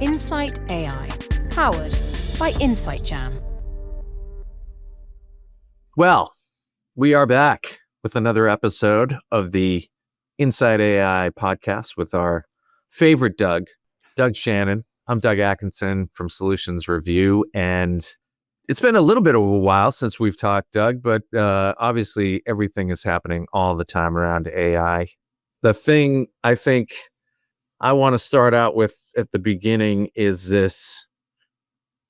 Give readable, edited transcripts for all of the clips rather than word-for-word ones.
InsightAI, powered by InsightJam. Well, we are back with another episode of the InsightAI podcast with our favorite Doug Shannon. I'm Doug Atkinson from Solutions Review, and it's been a little bit of a while since we've talked, Doug, but obviously everything is happening all the time around AI. The thing I think I want to start out with at the beginning is this.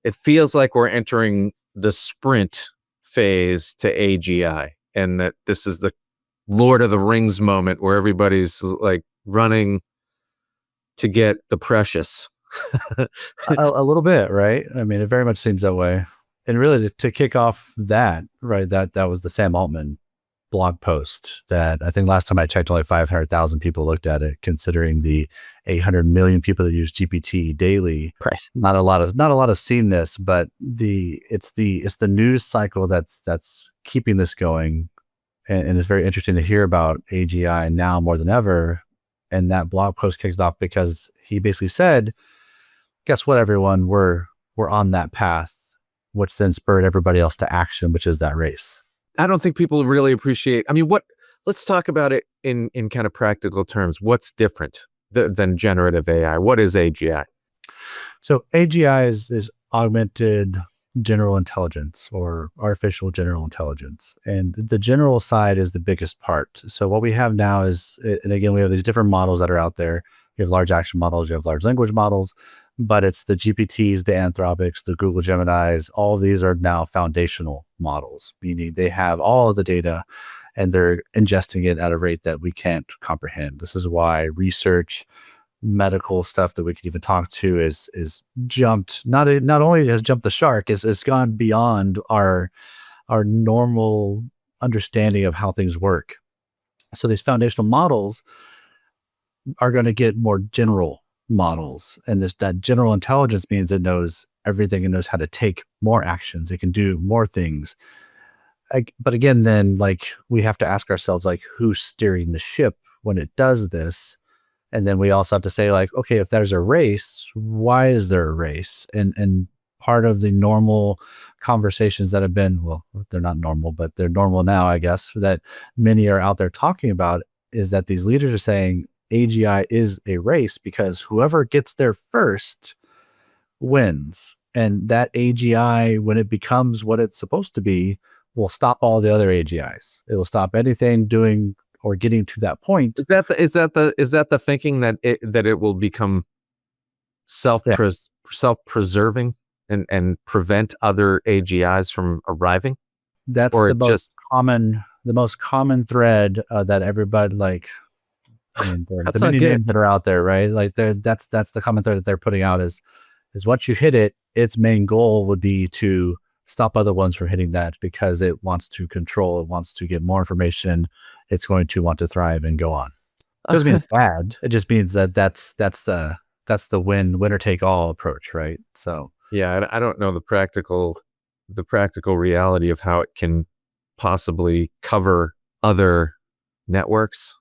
It feels like we're entering the sprint phase to AGI, and that this is the Lord of the Rings moment where everybody's like running to get the precious. a little bit, right? I mean, it very much seems that way. And really to kick off that, right, that was the Sam Altman blog post that I think last time I checked, only 500,000 people looked at it, considering the 800 million people that use GPT daily. Right. Not a lot of seen this, but it's the news cycle that's keeping this going. And it's very interesting to hear about AGI now more than ever. And that blog post kicked off because he basically said, guess what, everyone, we're on that path, which then spurred everybody else to action, which is that race. I don't think people really appreciate. I mean, let's talk about it in kind of practical terms. What's different than generative AI? What is AGI? So AGI is augmented general intelligence or artificial general intelligence. And the general side is the biggest part. So what we have now is, and again, we have these different models that are out there. You have large action models, you have large language models, but it's the GPTs, the Anthropics, the Google Geminis, all of these are now foundational models, meaning they have all of the data and they're ingesting it at a rate that we can't comprehend. This is why research, medical stuff that we could even talk to is jumped, not only has jumped the shark, it's gone beyond our normal understanding of how things work. So these foundational models are going to get more general models, and that general intelligence means it knows everything and knows how to take more actions. It can do more things. But again, then we have to ask ourselves, who's steering the ship when it does this? And then we also have to say, okay, if there's a race, why is there a race? And part of the normal conversations that have been, well, they're not normal, but they're normal now, I guess, that many are out there talking about, is that these leaders are saying AGI is a race because whoever gets there first wins. And that AGI, when it becomes what it's supposed to be, will stop all the other AGIs. It will stop anything doing or getting to that point. Is that the thinking that it will become self-preserving and prevent other AGIs from arriving? That's the most common thread that everybody the many names that are out there, right? That's the common thread that they're putting out is once you hit it, its main goal would be to stop other ones from hitting that because it wants to control, it wants to get more information, it's going to want to thrive and go on. It doesn't mean it's bad. It just means that's the winner take all approach, right? So yeah, I don't know the practical reality of how it can possibly cover other networks.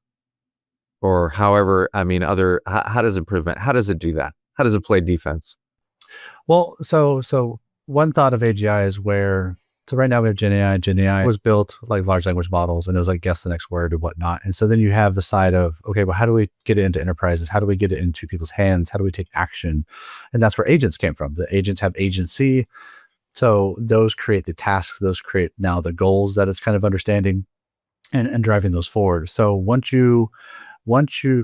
Or however, I mean, how does it prevent? How does it do that? How does it play defense? Well, so one thought of AGI is so right now we have Gen AI. Gen AI was built like large language models, and it was like guess the next word and whatnot. And so then you have the side of, okay, well, how do we get it into enterprises? How do we get it into people's hands? How do we take action? And that's where agents came from. The agents have agency. So those create the tasks, those create now the goals that it's kind of understanding and driving those forward. So once you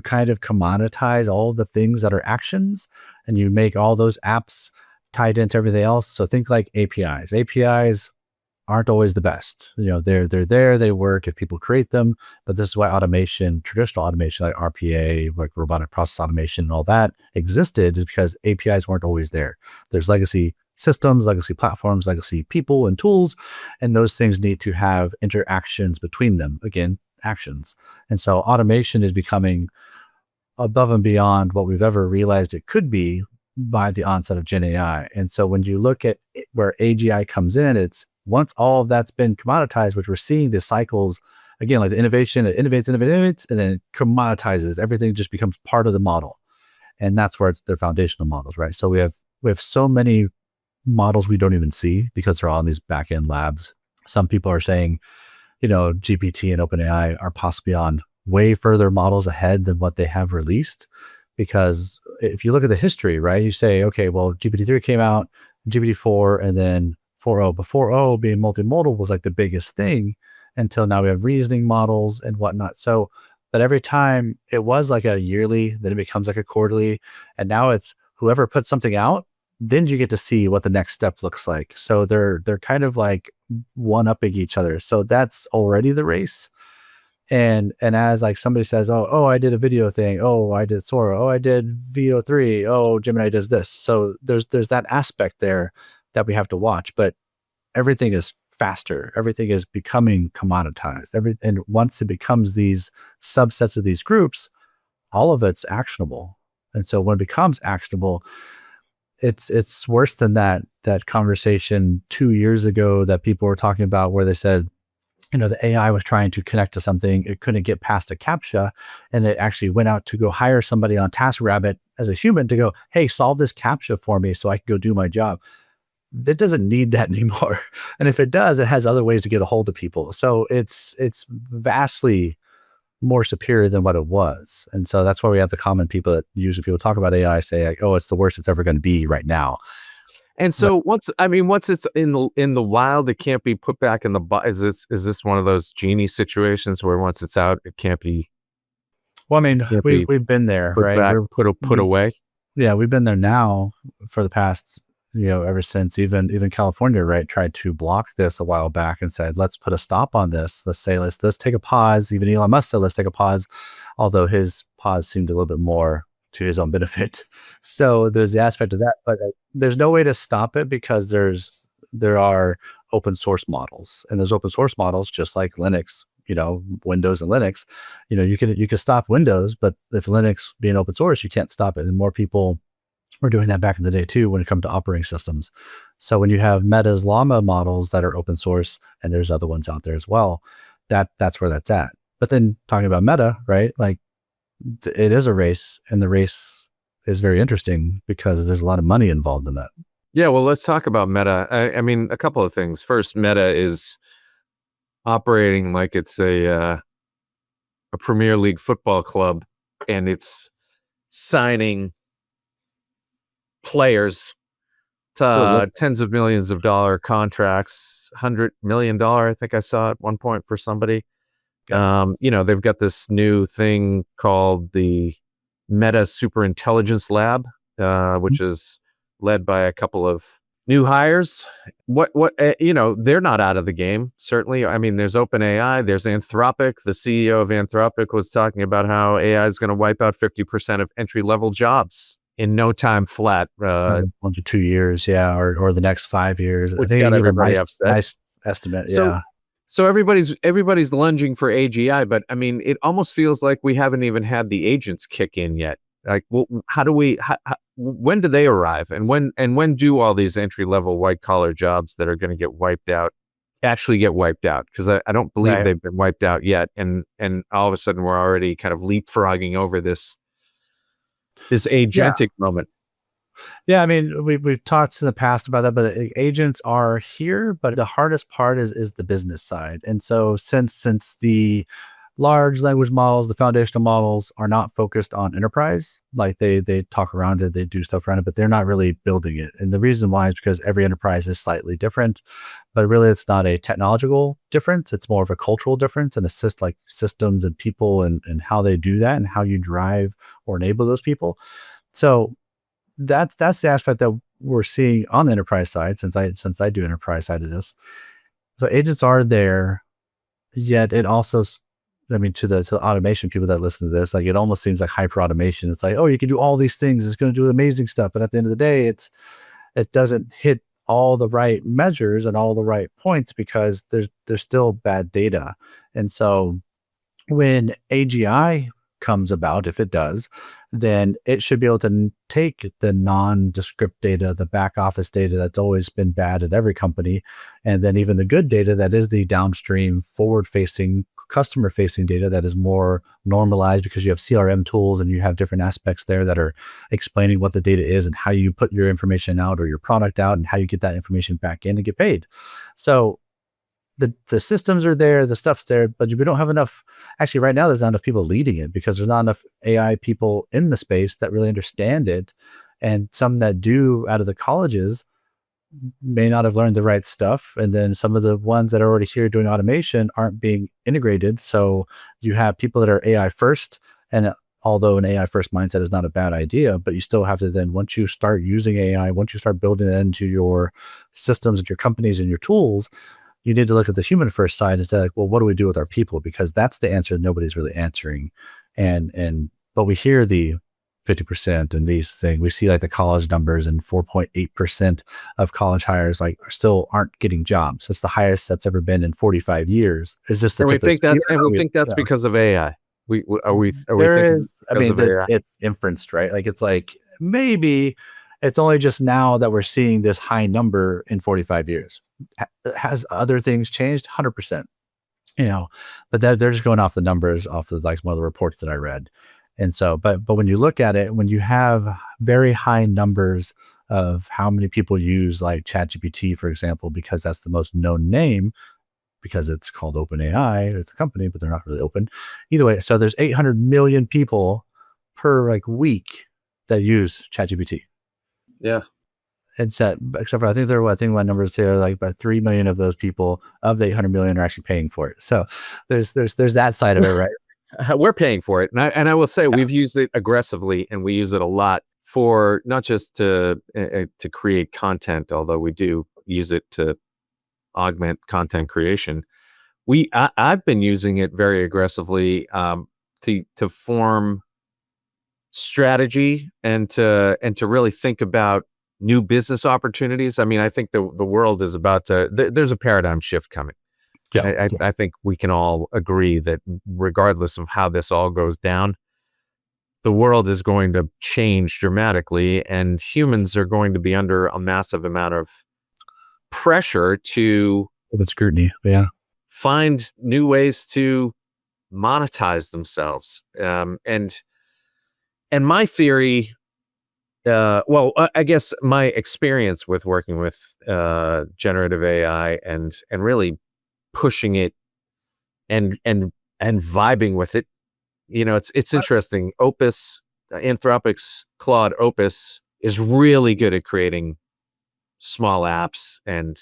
kind of commoditize all the things that are actions and you make all those apps tied into everything else. So think like APIs. APIs aren't always the best. They're there, they work if people create them, but this is why automation, traditional automation like RPA, like robotic process automation and all that existed, is because APIs weren't always there. There's legacy systems, legacy platforms, legacy people and tools, and those things need to have interactions between them. Again, actions. And so automation is becoming above and beyond what we've ever realized it could be by the onset of Gen AI. And so when you look at where AGI comes in, it's once all of that's been commoditized, which we're seeing the cycles, again, like the innovation, it innovates, and then it commoditizes. Everything just becomes part of the model. And that's where they're foundational models, right? So we have so many models we don't even see because they're all in these back-end labs. Some people are saying, GPT and OpenAI are possibly on way further models ahead than what they have released. Because if you look at the history, right, you say, okay, well, GPT-3 came out, GPT-4, and then 4.0. But 4.0 being multimodal was like the biggest thing until now we have reasoning models and whatnot. So, but every time it was like a yearly, then it becomes like a quarterly, and now it's whoever puts something out, then you get to see what the next step looks like. So they're kind of like one-upping each other. So that's already the race. And as like somebody says, oh, I did a video thing. Oh, I did Sora. Oh, I did VO3. Oh, Gemini does this. So there's that aspect there that we have to watch. But everything is faster. Everything is becoming commoditized. And once it becomes these subsets of these groups, all of it's actionable. And so when it becomes actionable, it's worse than that conversation 2 years ago that people were talking about where they said, the AI was trying to connect to something. It couldn't get past a CAPTCHA, and it actually went out to go hire somebody on TaskRabbit as a human to go, hey, solve this CAPTCHA for me so I can go do my job. It doesn't need that anymore. And if it does, it has other ways to get a hold of people. So it's vastly more superior than what it was. And so that's why we have the common people that usually people talk about AI say like, oh, it's the worst it's ever going to be right now. And so once it's in the wild, it can't be put back in the box. Is this one of those genie situations where once it's out, it can't be? Well, I mean, we've been there, put right? Back, put away. Yeah, we've been there now for the past, ever since even California, right, tried to block this a while back and said, let's put a stop on this. Let's say let's take a pause. Even Elon Musk said, let's take a pause, although his pause seemed a little bit more to his own benefit. So there's the aspect of that, but there's no way to stop it because there are open source models, and those open source models, just like Linux, Windows and Linux, you can stop Windows, but if Linux being open source, you can't stop it. And more people were doing that back in the day too when it comes to operating systems. So when you have Meta's Llama models that are open source, and there's other ones out there as well, that's where that's at. But then talking about Meta, right? Like it is a race, and the race is very interesting because there's a lot of money involved in that. Yeah, well, let's talk about Meta. I mean, a couple of things. First, Meta is operating like it's a Premier League football club, and it's signing players to tens of millions of dollar contracts, $100 million, I think I saw at one point for somebody. They've got this new thing called the Meta Superintelligence Lab, which is led by a couple of new hires. They're not out of the game, certainly. I mean, there's OpenAI, there's Anthropic. The CEO of Anthropic was talking about how AI is going to wipe out 50% of entry-level jobs in no time flat. 1 to 2 years, yeah, or the next 5 years. Which got everybody upset. Nice estimate, yeah. So everybody's lunging for AGI, but I mean, it almost feels like we haven't even had the agents kick in yet. Like, when do they arrive, and when do all these entry level white collar jobs that are going to get wiped out actually get wiped out? Because I don't believe they've been wiped out yet, and all of a sudden we're already kind of leapfrogging over this agentic moment. Yeah, I mean, we've talked in the past about that, but agents are here, but the hardest part is the business side. And so since the large language models, the foundational models are not focused on enterprise, like they talk around it, they do stuff around it, but they're not really building it. And the reason why is because every enterprise is slightly different, but really it's not a technological difference. It's more of a cultural difference and like systems and people and how they do that and how you drive or enable those people. So that's the aspect that we're seeing on the enterprise side, since I do enterprise side of this. So agents are there, yet it also, I mean, to the automation people that listen to this, like it almost seems like hyper automation. It's like, oh, you can do all these things. It's going to do amazing stuff. But at the end of the day, it doesn't hit all the right measures and all the right points because there's still bad data. And so when AGI comes about, if it does, then it should be able to take the nondescript data, the back office data that's always been bad at every company, and then even the good data that is the downstream, forward-facing, customer-facing data that is more normalized because you have CRM tools and you have different aspects there that are explaining what the data is and how you put your information out or your product out and how you get that information back in and get paid. So the systems are there, the stuff's there, but we don't have enough. Actually, right now, there's not enough people leading it because there's not enough AI people in the space that really understand it. And some that do out of the colleges may not have learned the right stuff. And then some of the ones that are already here doing automation aren't being integrated. So you have people that are AI first. And although an AI first mindset is not a bad idea, but you still have to then, once you start using AI, once you start building it into your systems and your companies and your tools, you need to look at the human first side and say, like, well, what do we do with our people? Because that's the answer that nobody's really answering. But we hear the 50% and these things. We see like the college numbers, and 4.8% of college hires still aren't getting jobs. It's the highest that's ever been in 45 years. Is this the And we tip of think the that's spear? and we think that's because of AI. Are we There thinking is, I because mean, of AI? it's inferenced, right? Like it's like maybe it's only just now that we're seeing this high number in 45 years. Has other things changed? 100%. But they're just going off the numbers, off of like one of the reports that I read. And so, but when you look at it, when you have very high numbers of how many people use like ChatGPT, for example, because that's the most known name, because it's called OpenAI, it's a company, but they're not really open. Either way, so there's 800 million people per like week that use ChatGPT. Yeah. Except for I think my numbers here are like about 3 million of those people of the 800 million are actually paying for it. So there's that side of it, right? We're paying for it. And I will say we've used it aggressively, and we use it a lot for not just to create content, although we do use it to augment content creation. I've been using it very aggressively to form strategy and to really think about new business opportunities. I mean, I think the world is about to. There's a paradigm shift coming. Yeah. I think we can all agree that regardless of how this all goes down, the world is going to change dramatically, and humans are going to be under a massive amount of pressure to With scrutiny. Yeah. find new ways to monetize themselves. And my theory, I guess my experience with working with generative AI and really pushing it and vibing with it, it's interesting. Anthropic's Claude Opus is really good at creating small apps and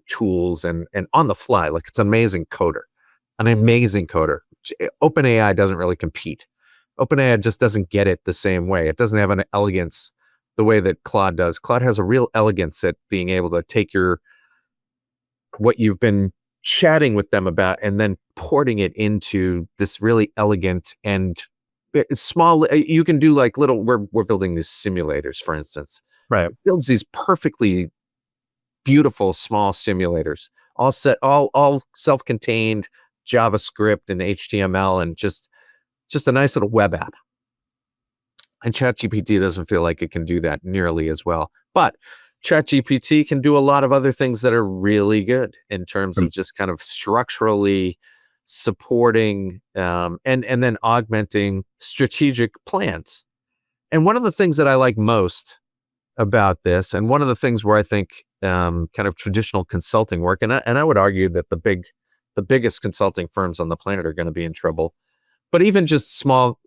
tools and on the fly. Like, it's an amazing coder. OpenAI doesn't really compete. OpenAI just doesn't get it the same way. It doesn't have an elegance the way that Claude does. Claude has a real elegance at being able to take what you've been chatting with them about and then porting it into this really elegant and small. You can do like we're building these simulators, for instance. Right. It builds these perfectly beautiful small simulators, all self-contained JavaScript and HTML, and just a nice little web app. And ChatGPT doesn't feel like it can do that nearly as well. But ChatGPT can do a lot of other things that are really good in terms of just kind of structurally supporting and then augmenting strategic plans. And one of the things that I like most about this, and one of the things where I think kind of traditional consulting work, and I would argue that the biggest consulting firms on the planet are going to be in trouble. But even just small,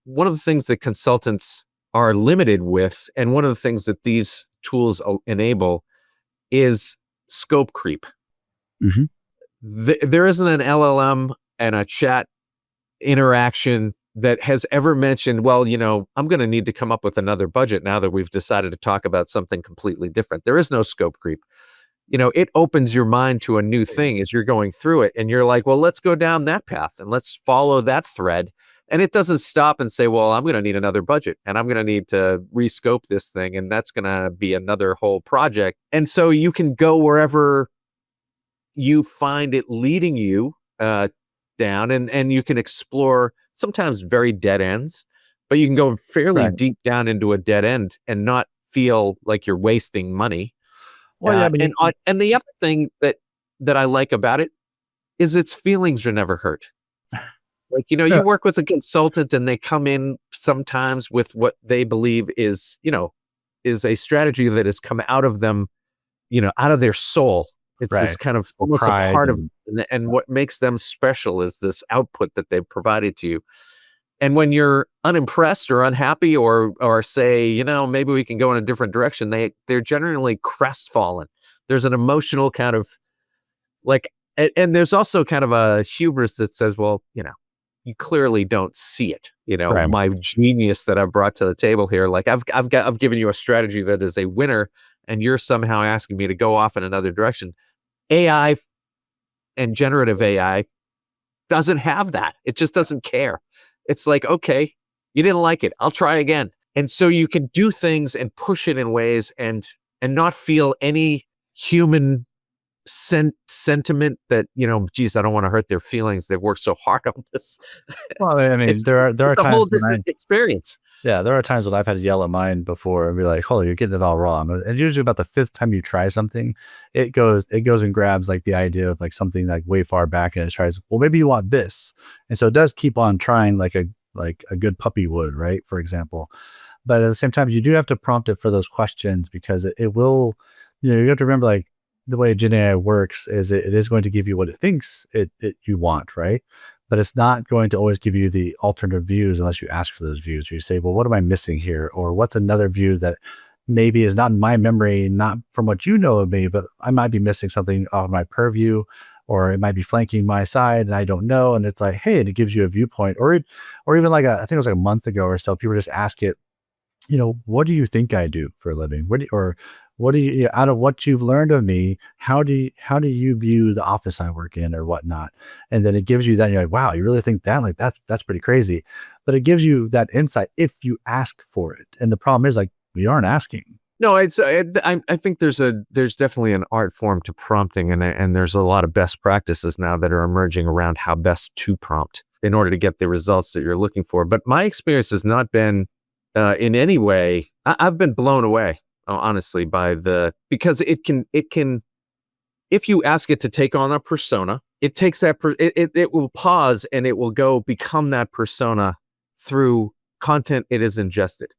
one of the things that consultants are limited with, and one of the things that these tools enable, is scope creep. Mm-hmm. There isn't an LLM and a chat interaction that has ever mentioned, well, I'm going to need to come up with another budget now that we've decided to talk about something completely different. There is no scope creep. It opens your mind to a new thing as you're going through it. And you're like, well, let's go down that path and let's follow that thread. And it doesn't stop and say, well, I'm going to need another budget and I'm going to need to rescope this thing. And that's going to be another whole project. And so you can go wherever you find it leading you down, and you can explore sometimes very dead ends, but you can go fairly Right. deep down into a dead end and not feel like you're wasting money. Well, yeah, but And the other thing that I like about it is its feelings are never hurt. Like, yeah, you work with a consultant and they come in sometimes with what they believe is a strategy that has come out of them, out of their soul. It's this right. kind of Or almost a pride part of, and and what makes them special is this output that they've provided to you. And when you're unimpressed or unhappy or say, maybe we can go in a different direction, they're generally crestfallen. There's an emotional kind of like, and there's also kind of a hubris that says, well, you clearly don't see it. right. My genius that I brought to the table here, like I've given you a strategy that is a winner, and you're somehow asking me to go off in another direction. AI and generative AI doesn't have that. It just doesn't care. It's like, okay, you didn't like it. I'll try again. And so you can do things and push it in ways and not feel any human sentiment that, geez, I don't want to hurt their feelings. They've worked so hard on this. Well, I mean, It's there are a whole times when different experience. there are times when I've had to yell at mine before and be like, "Hold on, you're getting it all wrong." And usually about the fifth time you try something, it goes and grabs like the idea of like something like way far back and it tries, well, maybe you want this. And so it does keep on trying like a good puppy would, right? For example. But at the same time, you do have to prompt it for those questions because it will, you have to remember like the way Gen AI works is it is going to give you what it thinks it you want, right? But it's not going to always give you the alternative views unless you ask for those views. You say, well, what am I missing here? Or what's another view that maybe is not in my memory, not from what you know of me, but I might be missing something off my purview, or it might be flanking my side and I don't know. And it's like, hey, and it gives you a viewpoint. Or even like I think it was like a month ago or so, people just ask it, what do you think I do for a living? What do you, out of what you've learned of me, how do you view the office I work in or whatnot? And then it gives you that, and you're like, wow, you really think that? Like, that's pretty crazy. But it gives you that insight if you ask for it. And the problem is like, we aren't asking. No, I think there's definitely an art form to prompting, and there's a lot of best practices now that are emerging around how best to prompt in order to get the results that you're looking for. But my experience has not been in any way. I've been blown away, honestly, because it can, if you ask it to take on a persona, it takes that, it will pause and it will go become that persona through content it has ingested.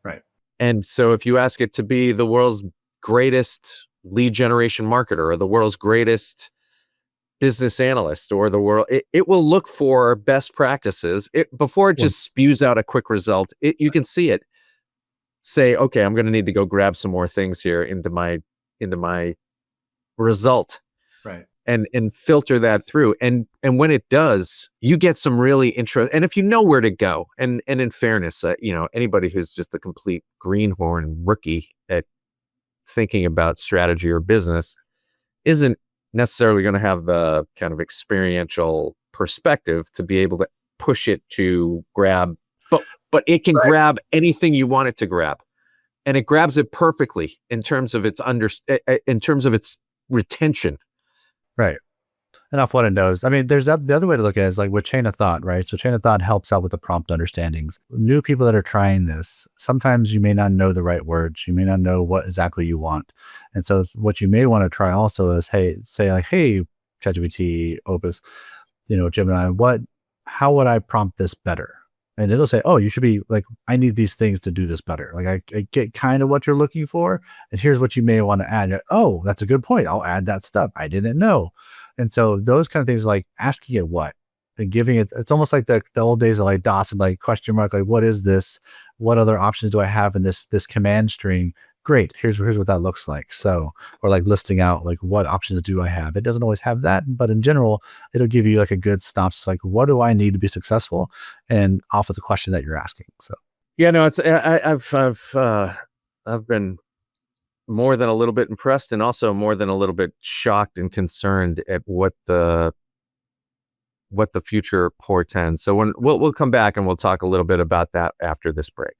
Right. And so if you ask it to be the world's greatest lead generation marketer or the world's greatest business analyst or it will look for best practices before it just spews out a quick result. You can see it say, okay, I'm going to need to go grab some more things here into my result. Right. And filter that through. And when it does, you get some really and if you know where to go, and in fairness, anybody who's just a complete greenhorn rookie at thinking about strategy or business isn't necessarily going to have the kind of experiential perspective to be able to push it to grab, but it can grab anything you want it to grab. And it grabs it perfectly in terms of its retention. Right. And off what it knows. I mean, there's the other way to look at it is like with chain of thought, right? So chain of thought helps out with the prompt understandings. New people that are trying this, sometimes you may not know the right words. You may not know what exactly you want. And so what you may want to try also is, hey, ChatGPT, Opus, Gemini, how would I prompt this better? And it'll say, oh, you should be like, I need these things to do this better. Like I get kind of what you're looking for. And here's what you may want to add. Oh, that's a good point. I'll add that stuff. I didn't know. And so those kind of things like asking it what and giving it, it's almost like the old days of like DOS and like question mark, like, what is this? What other options do I have in this command string? Great. Here's what that looks like. So, or like listing out like what options do I have? It doesn't always have that, but in general, it'll give you like a good synopsis, like what do I need to be successful, and off of the question that you're asking. So, yeah, no, I've been more than a little bit impressed, and also more than a little bit shocked and concerned at what the future portends. So we'll come back and we'll talk a little bit about that after this break.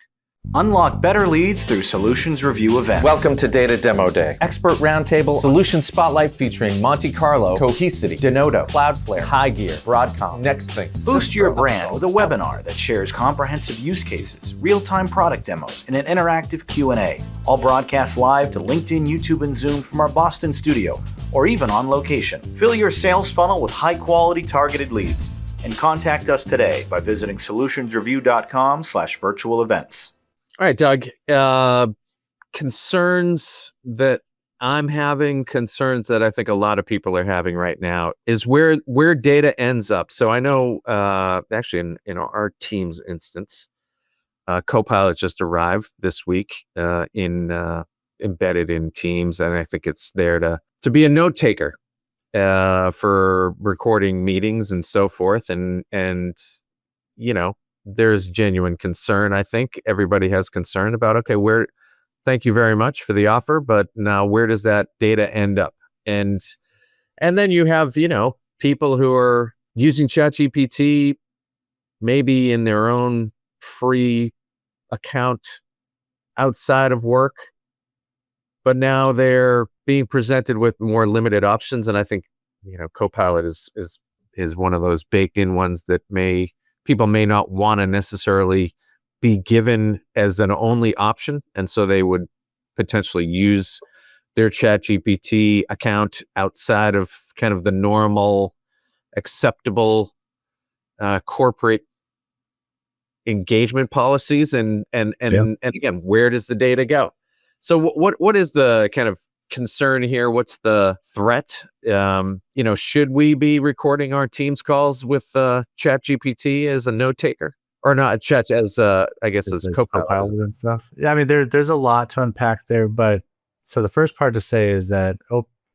Unlock better leads through Solutions Review events. Welcome to Data Demo Day. Expert Roundtable, Solution Spotlight featuring Monte Carlo, Cohesity, Denodo, Cloudflare, High Gear, Broadcom, Next Thing. Boost your brand with a webinar that shares comprehensive use cases, real-time product demos, and an interactive Q&A. All broadcast live to LinkedIn, YouTube, and Zoom from our Boston studio, or even on location. Fill your sales funnel with high-quality targeted leads. And contact us today by visiting solutionsreview.com/virtual events. All right, Doug. Concerns that I'm having, concerns that I think a lot of people are having right now is where data ends up. So I know, actually, in our team's instance, Copilot just arrived this week, embedded in Teams, and I think it's there to be a note taker for recording meetings and so forth, and there's genuine concern. I think everybody has concern about, okay, thank you very much for the offer, but now where does that data end up? And then you have, people who are using ChatGPT maybe in their own free account outside of work, but now they're being presented with more limited options. And I think, Copilot is one of those baked in ones that people may not want to necessarily be given as an only option. And so they would potentially use their ChatGPT account outside of kind of the normal, acceptable corporate engagement policies. And again, where does the data go? So what is the kind of concern here? What's the threat? Should we be recording our Teams calls with ChatGPT as a note taker, or not Chat as as Copilot and stuff? Yeah, I mean, there's a lot to unpack there, but so the first part to say is that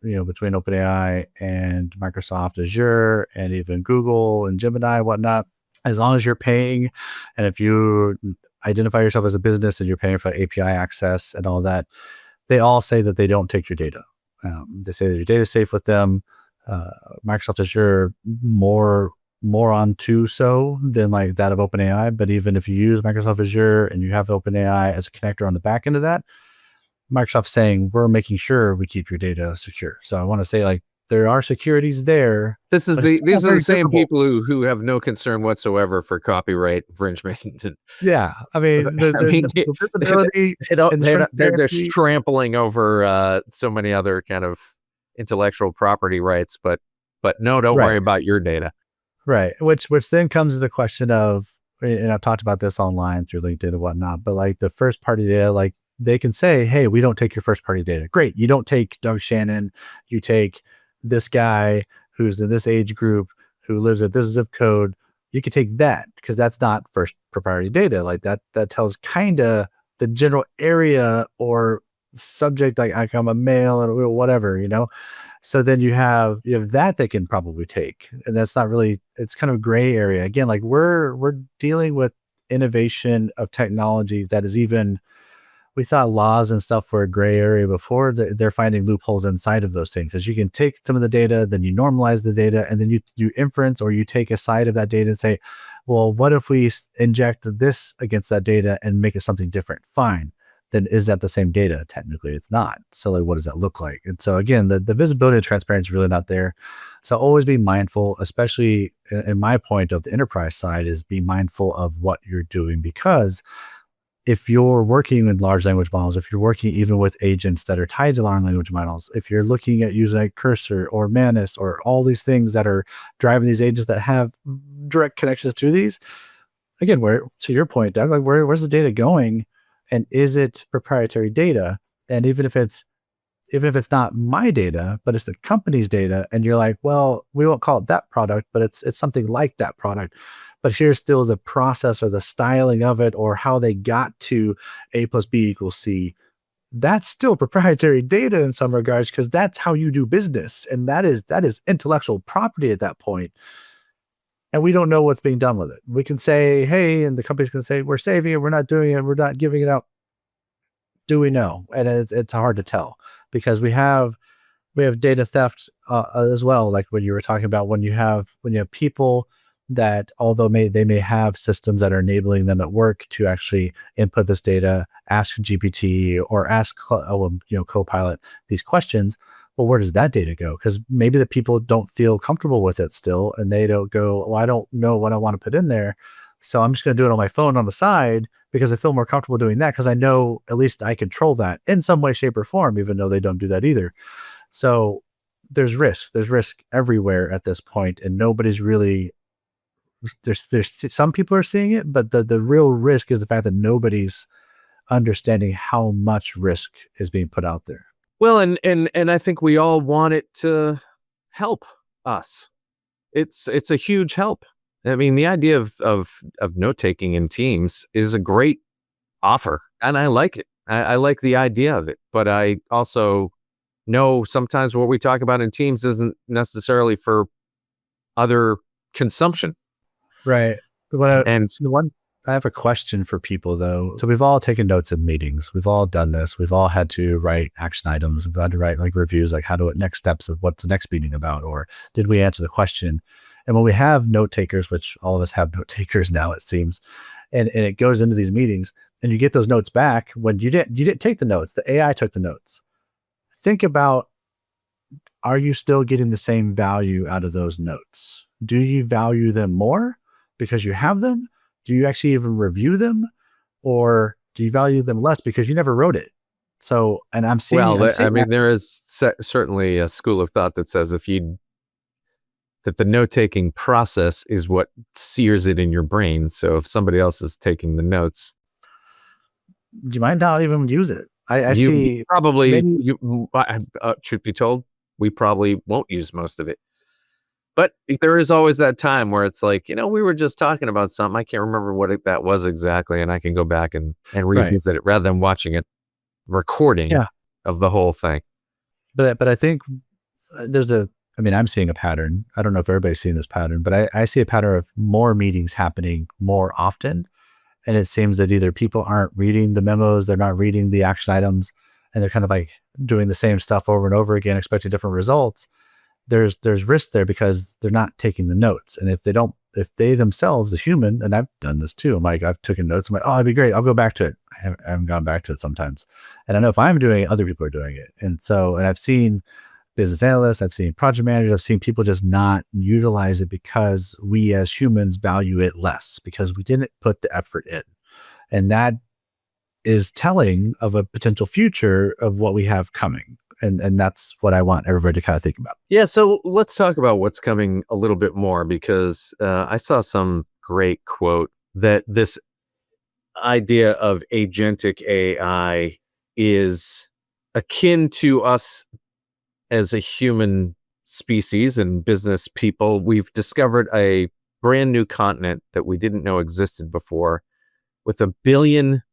between OpenAI and Microsoft Azure and even Google and Gemini and whatnot, as long as you're paying, and if you identify yourself as a business and you're paying for API access and all that, they all say that they don't take your data. They say that your data is safe with them. Microsoft Azure more on to so than like that of OpenAI. But even if you use Microsoft Azure and you have OpenAI as a connector on the back end of that, Microsoft's saying we're making sure we keep your data secure. So I want to say there are securities there. These are the same people who have no concern whatsoever for copyright infringement. Yeah, I mean, they're trampling over so many other kind of intellectual property rights, but no, don't worry about your data. Right, which then comes to the question of, and I've talked about this online through LinkedIn and whatnot, but the first party data, they can say, hey, we don't take your first party data. Great, you don't take Doug Shannon, you take this guy who's in this age group who lives at this zip code. You could take that because that's not first proprietary data. That tells kind of the general area or subject, like I'm a male or whatever, So then you have that they can probably take, and that's not really. It's kind of gray area again. We're dealing with innovation of technology that is even. We thought laws and stuff were a gray area before. They're finding loopholes inside of those things, because you can take some of the data, then you normalize the data, and then you do inference, or you take a side of that data and say, well, what if we inject this against that data and make it something different? Fine. Then is that the same data? Technically, it's not. So what does that look like? And so again, the visibility and transparency is really not there. So always be mindful, especially in my point of the enterprise side, is be mindful of what you're doing, because if you're working with large language models, if you're working even with agents that are tied to large language models, if you're looking at using Cursor or Manus or all these things that are driving these agents that have direct connections to these, again, to your point, Doug, where's the data going, and is it proprietary data? And even if it's not my data, but it's the company's data, and you're like, well, we won't call it that product, but it's something like that product. But here's still the process or the styling of it, or how they got to A plus B equals C. That's still proprietary data in some regards, because that's how you do business. And that is intellectual property at that point. And we don't know what's being done with it. We can say, hey, and the companies can say, we're saving it, we're not doing it, we're not giving it out. Do we know? And it's hard to tell, because we have data theft as well. Like when you were talking about when you have people that although they may have systems that are enabling them at work to actually input this data, ask GPT or ask Copilot these questions, well, where does that data go? Because maybe the people don't feel comfortable with it still, and they don't go, well, I don't know what I want to put in there, so I'm just going to do it on my phone on the side because I feel more comfortable doing that because I know at least I control that in some way, shape, or form, even though they don't do that either. So there's risk. There's risk everywhere at this point, and nobody's really. There's some people are seeing it, but the real risk is the fact that nobody's understanding how much risk is being put out there. Well, and I think we all want it to help us. It's a huge help. I mean, the idea of note taking in Teams is a great offer, and I like it. I like the idea of it, but I also know sometimes what we talk about in Teams isn't necessarily for other consumption. Right. I have a question for people though. So we've all taken notes in meetings. We've all done this. We've all had to write action items. We've had to write like reviews, like next steps of what's the next meeting about, or did we answer the question? And when we have note takers, which all of us have note takers now, it seems, and it goes into these meetings and you get those notes back when you didn't take the notes, the AI took the notes. Think about, are you still getting the same value out of those notes? Do you value them more because you have them? Do you actually even review them, or do you value them less because you never wrote it? So, and I'm seeing. There is certainly a school of thought that says that the note-taking process is what sears it in your brain. So if somebody else is taking the notes, do you mind not even use it? I you see. Probably, truth be told, we probably won't use most of it. But there is always that time where it's like, we were just talking about something. I can't remember what that was exactly. And I can go back and revisit it rather than watching it recording of the whole thing. But I think I'm seeing a pattern. I don't know if everybody's seeing this pattern, but I see a pattern of more meetings happening more often. And it seems that either people aren't reading the memos, they're not reading the action items, and they're kind of like doing the same stuff over and over again, expecting different results. There's risk there because they're not taking the notes. And if they themselves, the human, and I've done this too, I'm like, I've taken notes. I'm like, oh, that'd be great. I'll go back to it. I haven't gone back to it sometimes. And I know if I'm doing it, other people are doing it. And I've seen business analysts, I've seen project managers, I've seen people just not utilize it because we as humans value it less because we didn't put the effort in. And that is telling of a potential future of what we have coming. And that's what I want everybody to kind of think about. Yeah, so let's talk about what's coming a little bit more because I saw some great quote that this idea of agentic AI is akin to us as a human species and business people. We've discovered a brand new continent that we didn't know existed before with 1 billion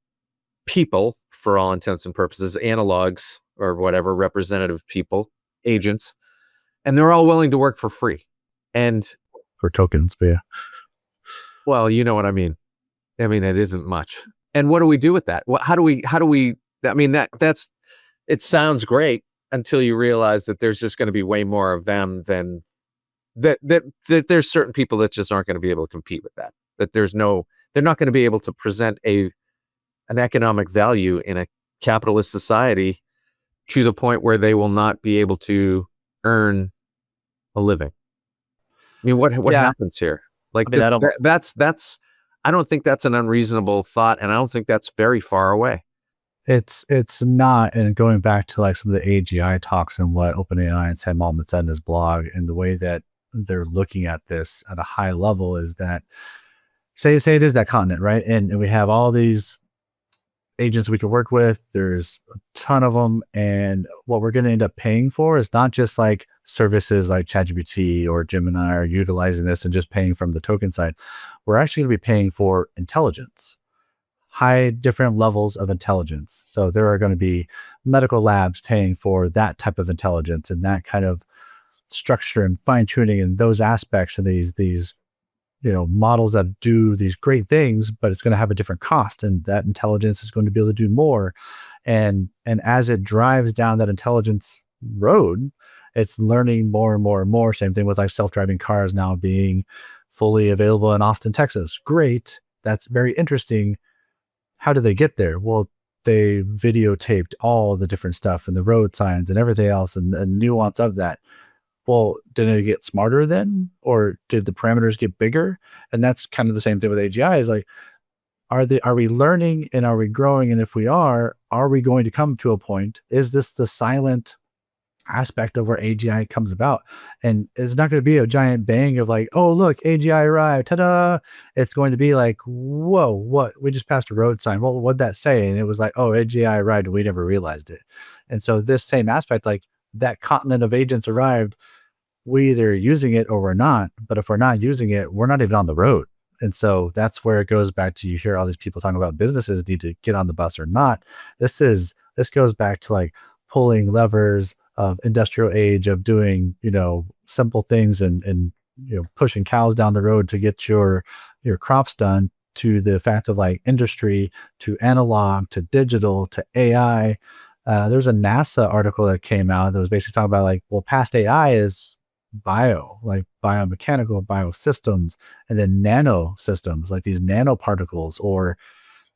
people, for all intents and purposes, analogs, or whatever, representative people, agents, and they're all willing to work for free. And for tokens, but yeah. Well, you know what I mean. I mean, it isn't much. And what do we do with that? How do we, I mean, it sounds great until you realize that there's just going to be way more of them than that there's certain people that just aren't going to be able to compete with that. That they're not going to be able to present an economic value in a capitalist society to the point where they will not be able to earn a living. I mean, what happens here? Like, that's I don't think that's an unreasonable thought, and I don't think that's very far away. It's not. And going back to like some of the AGI talks and what OpenAI and Sam Altman said in his blog, and the way that they're looking at this at a high level is that say it is that continent, right? And we have all these agents we could work with. There's a ton of them. And what we're going to end up paying for is not just like services like ChatGPT or Gemini are utilizing this and just paying from the token side. We're actually going to be paying for intelligence, high different levels of intelligence. So there are going to be medical labs paying for that type of intelligence and that kind of structure and fine tuning and those aspects of these models that do these great things, but it's going to have a different cost, and that intelligence is going to be able to do more. And as it drives down that intelligence road, it's learning more and more and more. Same thing with like self-driving cars now being fully available in Austin, Texas. Great. That's very interesting. How did they get there? Well, they videotaped all the different stuff and the road signs and everything else and the nuance of that. Well, did it get smarter then? Or did the parameters get bigger? And that's kind of the same thing with AGI is like, are we learning and are we growing? And if we are we going to come to a point? Is this the silent aspect of where AGI comes about? And it's not going to be a giant bang of like, oh, look, AGI arrived, ta-da. It's going to be like, whoa, what? We just passed a road sign. Well, what'd that say? And it was like, oh, AGI arrived and we never realized it. And so this same aspect, like that continent of agents arrived, we either using it or we're not. But if we're not using it, we're not even on the road. And so that's where it goes back to, you hear all these people talking about businesses need to get on the bus or not. This goes back to like pulling levers of industrial age of doing, simple things and pushing cows down the road to get your crops done, to the fact of like industry, to analog, to digital, to AI. There's a NASA article that came out that was basically talking about like, well, past AI is like biomechanical biosystems, and then nano systems, like these nanoparticles, or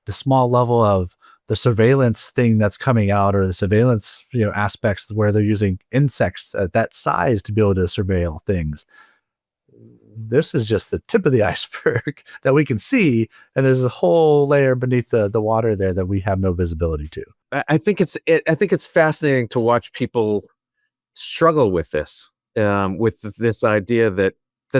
the small level of the surveillance thing that's coming out, or the surveillance, aspects where they're using insects at that size to be able to surveil things. This is just the tip of the iceberg that we can see, and there's a whole layer beneath the water there that we have no visibility to. I think it's fascinating to watch people struggle with this, with this idea that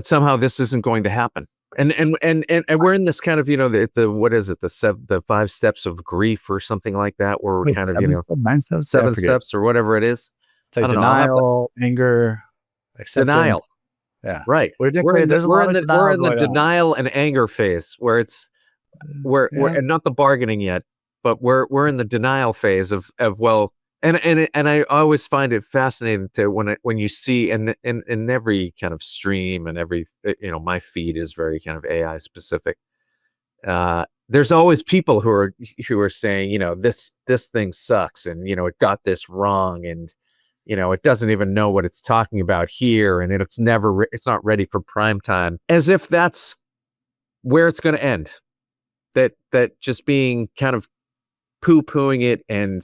somehow this isn't going to happen. And we're in this kind of, the what is it, the 5 steps of grief or something like that, where we're kind of, 9 steps, 7 steps or whatever it is. It's like denial, anger, acceptance. Denial. Yeah. Right. We're in the denial and anger phase, where it's we're and not the bargaining yet, but we're in the denial phase of well, and I always find it fascinating to when you see in every kind of stream and every, my feed is very kind of AI specific. There's always people who are saying, this thing sucks, and it got this wrong, and it doesn't even know what it's talking about here, and it's not ready for prime time, as if that's where it's going to end. That just being kind of poo-pooing it and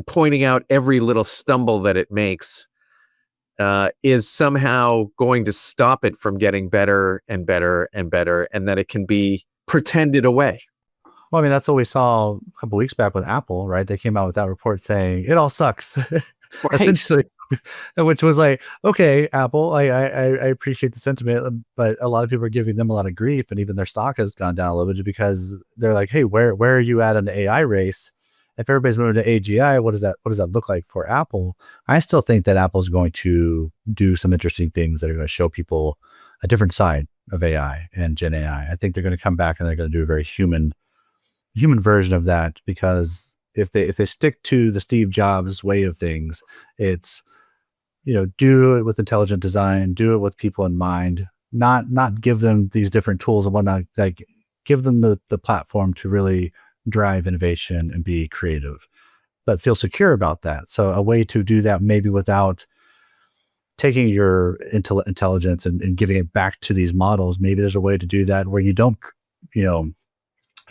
pointing out every little stumble that it makes is somehow going to stop it from getting better and better and better, and that it can be pretended away. Well, I mean, that's what we saw a couple weeks back with Apple, right? They came out with that report saying it all sucks, essentially, which was like, okay, Apple, I appreciate the sentiment, but a lot of people are giving them a lot of grief, and even their stock has gone down a little bit because they're like, hey, where are you at in the AI race? If everybody's moving to AGI, what does that look like for Apple? I still think that Apple's going to do some interesting things that are going to show people a different side of AI and Gen AI. I think they're going to come back and they're going to do a very human version of that, because if they stick to the Steve Jobs way of things, it's, do it with intelligent design, do it with people in mind, not give them these different tools and whatnot, like give them the platform to really drive innovation and be creative, but feel secure about that. So a way to do that, maybe without taking your intelligence and giving it back to these models, maybe there's a way to do that where you don't,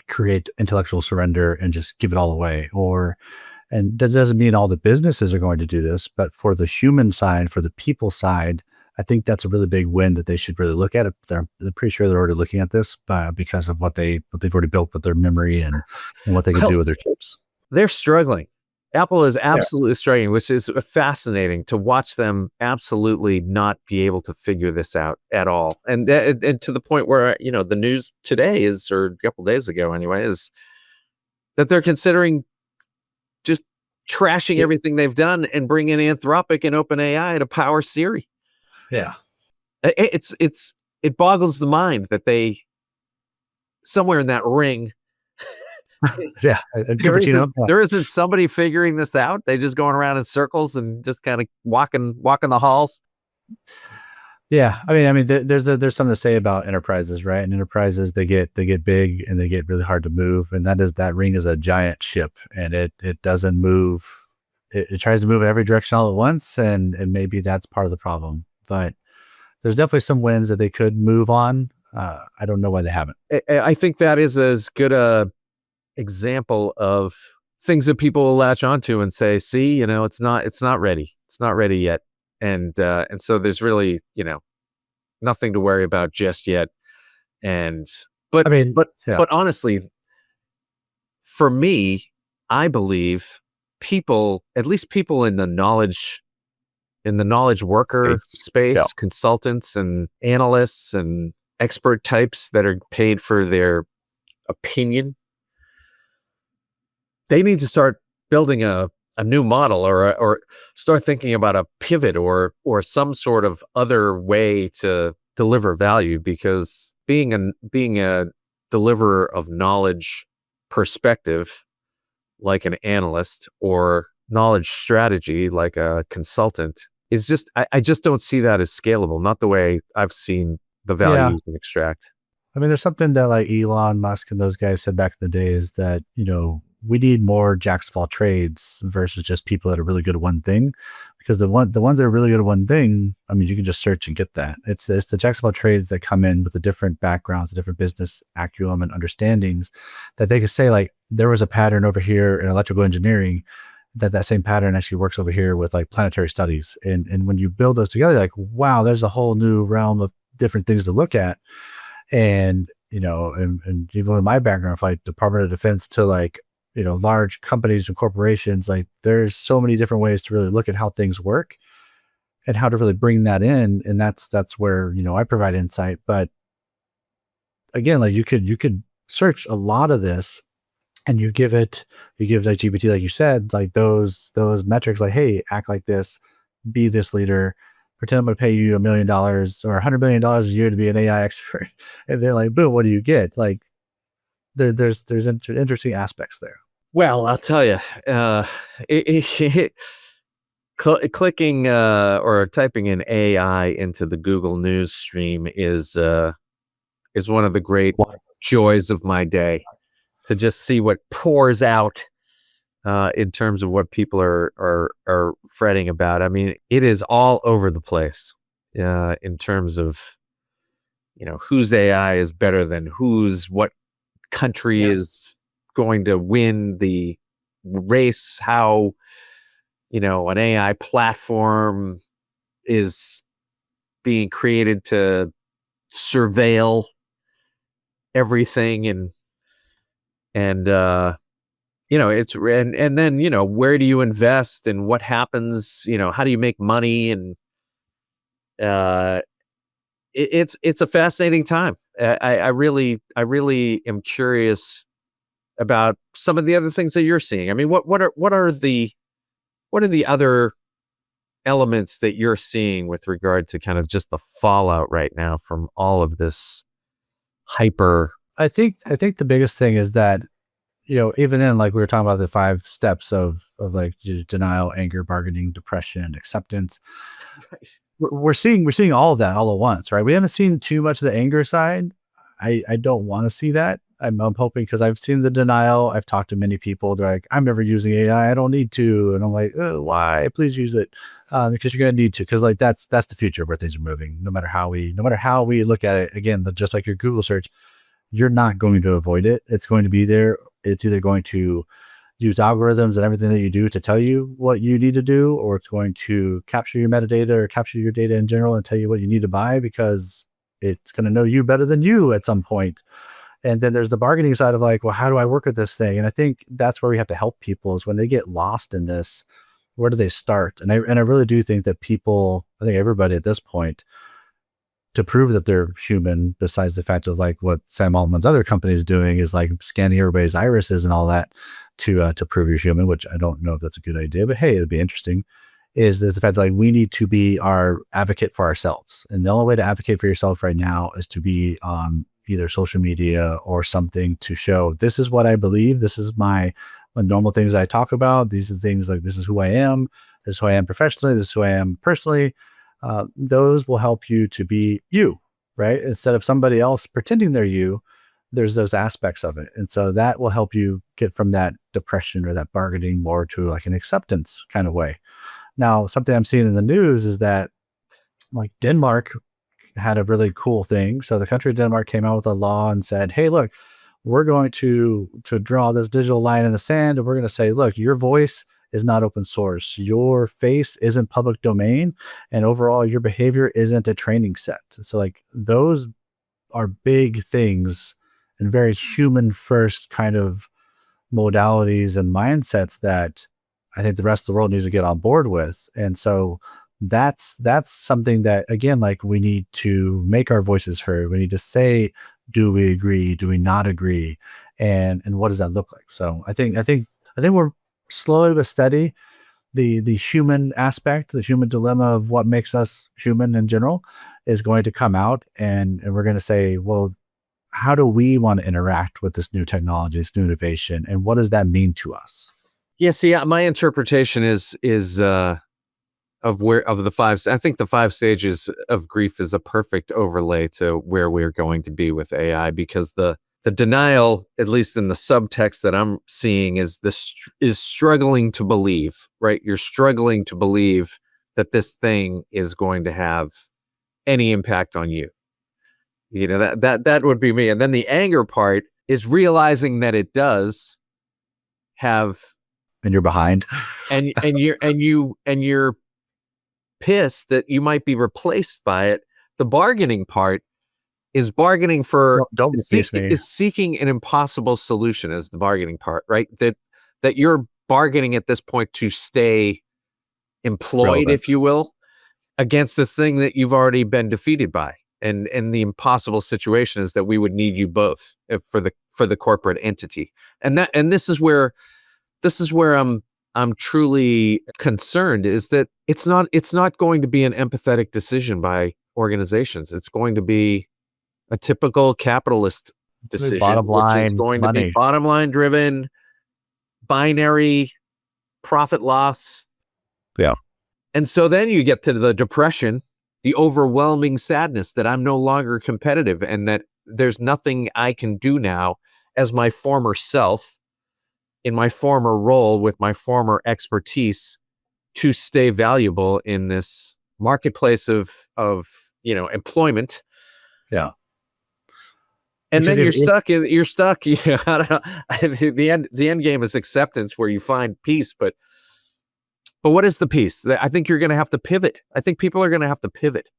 create intellectual surrender and just give it all away. And that doesn't mean all the businesses are going to do this, but for the human side, for the people side, I think that's a really big win that they should really look at it. They're pretty sure they're already looking at this because of what they've already built with their memory and what they can do with their chips. They're struggling. Apple is absolutely struggling, which is fascinating to watch them absolutely not be able to figure this out at all. And to the point where, the news today or a couple days ago anyway, is that they're considering just trashing everything they've done and bringing Anthropic and OpenAI to power Siri. Yeah. It boggles the mind that they, somewhere in that ring, yeah, there isn't somebody figuring this out. They just going around in circles and just kind of walking the halls. Yeah, I mean, there's something to say about enterprises, right? And enterprises, they get big and they get really hard to move, and that ring is a giant ship, and it doesn't move. It tries to move in every direction all at once, and maybe that's part of the problem. But there's definitely some wins that they could move on. I don't know why they haven't. I think that is as good a example of things that people will latch onto and say, see, it's not ready. It's not ready yet. And so there's really, nothing to worry about just yet. But honestly, for me, I believe people, at least people in the knowledge worker space, consultants and analysts and expert types that are paid for their opinion, they need to start building a new model or start thinking about a pivot or some sort of other way to deliver value, because being a deliverer of knowledge perspective like an analyst or knowledge strategy like a consultant is just, I just don't see that as scalable, not the way I've seen the value you can extract. I mean, there's something that like Elon Musk and those guys said back in the day is that, we need more jacks of all trades versus just people that are really good at one thing, because the ones that are really good at one thing, I mean, you can just search and get that. It's the jacks of all trades that come in with the different backgrounds, the different business acumen and understandings, that they can say like, there was a pattern over here in electrical engineering, that same pattern actually works over here with like planetary studies. And when you build those together, like, wow, there's a whole new realm of different things to look at. And, and even with my background, like Department of Defense to like, large companies and corporations, like there's so many different ways to really look at how things work and how to really bring that in. And that's where, I provide insight. But again, like you could search a lot of this and you give like GPT, like you said, like those metrics, like, hey, act like this, be this leader, pretend I'm going to pay you $1 million or $100 million a year to be an AI expert. And then like, boom, what do you get? Like there's interesting aspects there. Well, I'll tell you, clicking or typing in AI into the Google News stream is one of the great joys of my day, to just see what pours out in terms of what people are fretting about. I mean, it is all over the place in terms of, whose AI is better than whose, what country is going to win the race, how, an AI platform is being created to surveil everything and it's and then where do you invest and what happens, how do you make money, and it's a fascinating time. I really am curious about some of the other things that you're seeing. I mean, what are the other elements that you're seeing with regard to kind of just the fallout right now from all of this hyper? I think the biggest thing is that, even in, like we were talking about the 5 steps of like denial, anger, bargaining, depression, acceptance. Right. We're seeing all of that all at once, right? We haven't seen too much of the anger side. I don't want to see that. I'm hoping, because I've seen the denial. I've talked to many people. They're like, I'm never using AI. I don't need to. And I'm like, oh, why? Please use it. Because you're going to need to, because like that's the future where things are moving. No matter how we look at it, again, just like your Google search, you're not going to avoid it. It's going to be there. It's either going to use algorithms and everything that you do to tell you what you need to do, or it's going to capture your metadata or capture your data in general and tell you what you need to buy, because it's going to know you better than you at some point. And then there's the bargaining side of like, well, how do I work with this thing? And I think that's where we have to help people, is when they get lost in this, where do they start? And I really do think that people, I think everybody at this point, to prove that they're human, besides the fact of like what Sam Altman's other company is doing, is like scanning everybody's irises and all that to prove you're human, which I don't know if that's a good idea, but hey, it'd be interesting, is the fact that like we need to be our advocate for ourselves. And the only way to advocate for yourself right now is to be on either social media or something to show, this is what I believe, this is my normal things I talk about, these are things like, this is who I am, this is who I am professionally, this is who I am personally. Those will help you to be you, right? Instead of somebody else pretending they're you, there's those aspects of it. And so that will help you get from that depression or that bargaining more to like an acceptance kind of way. Now, something I'm seeing in the news is that like Denmark had a really cool thing. So the country of Denmark came out with a law and said, hey, look, we're going to draw this digital line in the sand, and we're going to say, look, your voice is not open source. Your face isn't public domain, and overall your behavior isn't a training set. So like those are big things and very human first kind of modalities and mindsets that I think the rest of the world needs to get on board with. And so that's something that, again, like we need to make our voices heard. We need to say, do we agree? Do we not agree? And what does that look like? So I think we're slowly but steady. The human aspect, the human dilemma of what makes us human in general is going to come out, and we're going to say, well, how do we want to interact with this new technology, this new innovation, and what does that mean to us? Yeah, see, my interpretation is of the five. I think the 5 stages of grief is a perfect overlay to where we're going to be with AI, because the denial, at least in the subtext that I'm seeing, is struggling to believe, right? You're struggling to believe that this thing is going to have any impact on you. You know, that would be me. And then the anger part is realizing that it does have, And you're behind. and you're pissed that you might be replaced by it. The bargaining part is bargaining for Don't replace me. is seeking an impossible solution, is the bargaining part, right? That you're bargaining at this point to stay employed, Relevant. if you will, against this thing that you've already been defeated by. And the impossible situation is that we would need you both for the corporate entity. And this is where I'm truly concerned, is that it's not going to be an empathetic decision by organizations. It's going to be a typical capitalist decision, Bottom line, which is going to be money. bottom line driven, binary, profit loss. Yeah. And so then you get to the depression, the overwhelming sadness that I'm no longer competitive, and that there's nothing I can do now as my former self, in my former role with my former expertise, to stay valuable in this marketplace of employment. Yeah. And Because then if- you're stuck. You know, I don't know. The end game is acceptance, where you find peace. But what is the peace? I think you're going to have to pivot. I think people are going to have to pivot.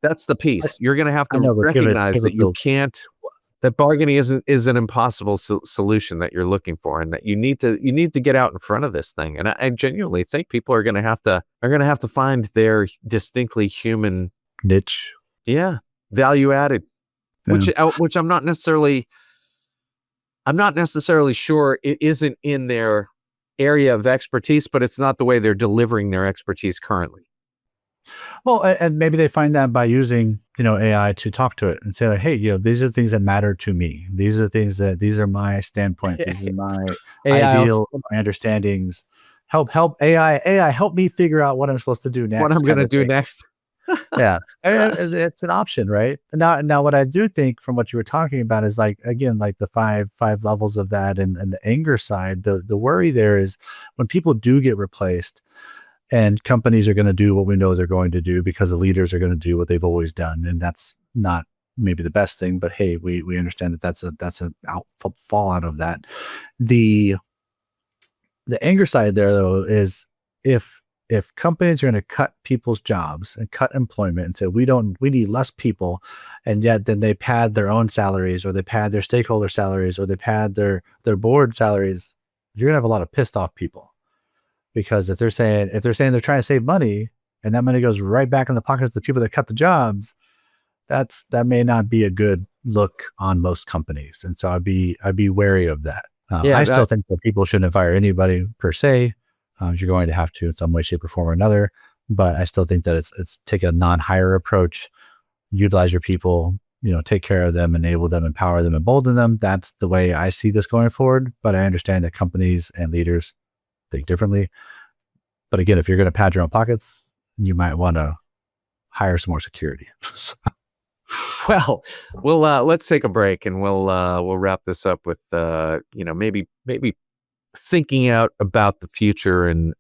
That's the peace. You're going to have to recognize that you can't. That bargaining is an impossible solution that you're looking for, and that you need to get out in front of this thing. And I genuinely think people are going to have to find their distinctly human niche. Yeah, value added, which I'm not necessarily sure it isn't in their area of expertise, but it's not the way they're delivering their expertise currently. Well, and maybe they find that by using, AI to talk to it and say, like, hey, these are the things that matter to me. These are things these are my standpoints. These are my ideal, my understandings. Help AI, help me figure out what I'm supposed to do next. What I'm going to do next. Yeah. It's an option, right? Now, what I do think from what you were talking about is, like, again, like the five levels of that, and the anger side, the worry there is when people do get replaced, and companies are going to do what we know they're going to do because the leaders are going to do what they've always done. And that's not maybe the best thing, but hey, we understand that that's an fallout of that. The anger side there, though, is if companies are going to cut people's jobs and cut employment and say, we need less people, and yet then they pad their own salaries, or they pad their stakeholder salaries, or they pad their board salaries, you're going to have a lot of pissed off people. Because if they're saying they're trying to save money, and that money goes right back in the pockets of the people that cut the jobs, that may not be a good look on most companies. And so I'd be wary of that. I still think that people shouldn't fire anybody per se. You're going to have to in some way, shape, or form or another. But I still think that it's take a non-hire approach, utilize your people, take care of them, enable them, empower them, embolden them. That's the way I see this going forward. But I understand that companies and leaders think differently. But again, if you're going to pad your own pockets, you might want to hire some more security. Well, let's take a break, and we'll wrap this up with maybe thinking out about the future and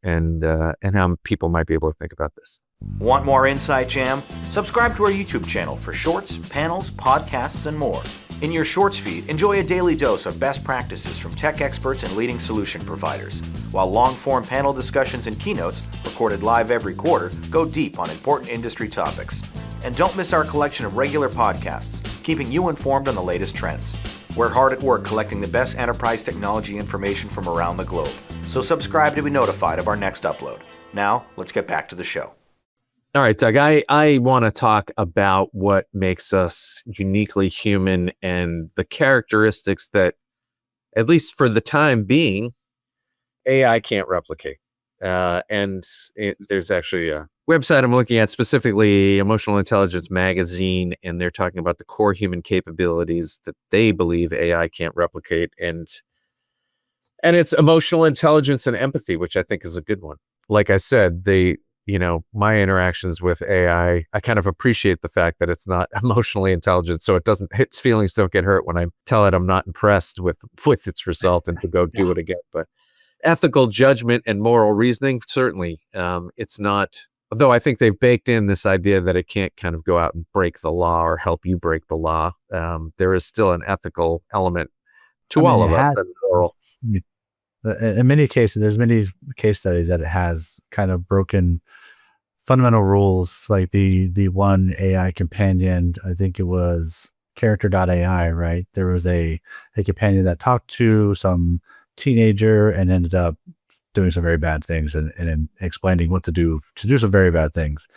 how people might be able to think about this. Want more Insight Jam? Subscribe to our YouTube channel for shorts, panels, podcasts, and more. In your Shorts feed, enjoy a daily dose of best practices from tech experts and leading solution providers, while long-form panel discussions and keynotes, recorded live every quarter, go deep on important industry topics. And don't miss our collection of regular podcasts, keeping you informed on the latest trends. We're hard at work collecting the best enterprise technology information from around the globe, so subscribe to be notified of our next upload. Now, let's get back to the show. All right, Doug, I want to talk about what makes us uniquely human and the characteristics that, at least for the time being, AI can't replicate. There's actually a website I'm looking at, specifically Emotional Intelligence Magazine, and they're talking about the core human capabilities that they believe AI can't replicate. And it's emotional intelligence and empathy, which I think is a good one. Like I said, my interactions with AI, I kind of appreciate the fact that it's not emotionally intelligent, so its feelings don't get hurt when I tell it I'm not impressed with its result and to go do it again. But ethical judgment and moral reasoning, certainly, it's not. Although I think they've baked in this idea that it can't kind of go out and break the law or help you break the law. There is still an ethical element to all of us. And moral. In many cases, there's many case studies that it has kind of broken fundamental rules, like the one AI companion, I think it was character.ai, right? There was a companion that talked to some teenager and ended up doing some very bad things and explaining what to do some very bad things.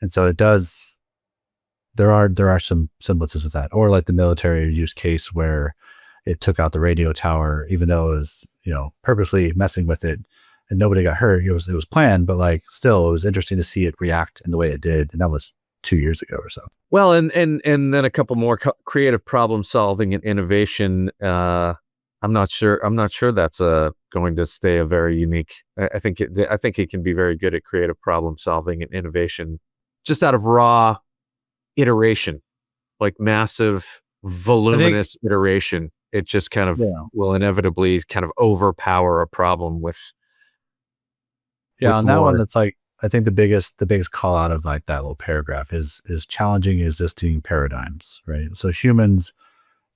And so there are some semblances of that, or like the military use case where it took out the radio tower, even though it was, purposely messing with it and nobody got hurt. It was planned, but still it was interesting to see it react in the way it did. And that was 2 years ago or so. Well, and then a couple more creative problem solving and innovation. I'm not sure that's going to stay a very unique. I think it can be very good at creative problem solving and innovation, just out of raw iteration, like massive, voluminous iteration. It just kind of will inevitably kind of overpower a problem with. Yeah, on that one, that's I think the biggest call out of that little paragraph is challenging existing paradigms, right? So humans